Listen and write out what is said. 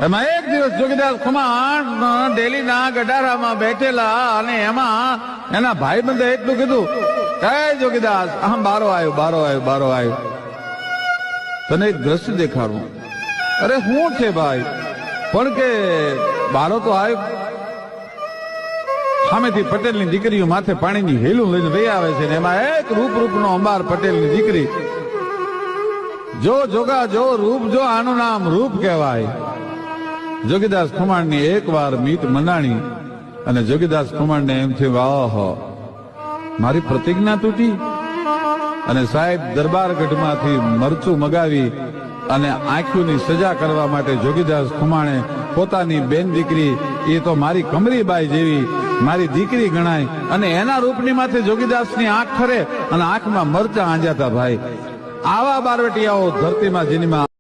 એમાં એક દિવસ જોગીદાસ ખુમાણ ડેલીના ગડારામાં બેઠેલા અને એમાં એના ભાઈબંધે એટલું કીધું, હે જોગીદાસ આમ બારો આવ્યો તને એક દ્રશ્ય દેખાડું. અરે શું છે ભાઈ? પણ કે બારો તો આવ્યો. સામેથી પટેલની દીકરીઓ માથે પાણીની હેલું લઈને વહી આવે છે ને એમાં એક રૂપનો અંબાર પટેલની દીકરી. જો જોગા જો રૂપ જો, આનું નામ રૂપ કહેવાય. જોગીદાસ ખુમાણની એક વાર મીત મંડાણી અને જોગીદાસ ખુમાણને એમ થયું, આહો મારી પ્રતિજ્ઞા તૂટી. અને સાહેબ દરબારગઢમાંથી મરચું મગાવી અને આંખોની સજા કરવા માટે જોગીદાસ ખુમાણે પોતાની બેન દીકરી, એ તો મારી કમરીબાઈ જેવી મારી દીકરી ગણાય, અને એના રૂપની માથે જોગીદાસની આંખ ઠરે અને આંખમાં મરચા આંજાતા. ભાઈ આવા બારવટિયાઓ ધરતીમાં જીનીમાં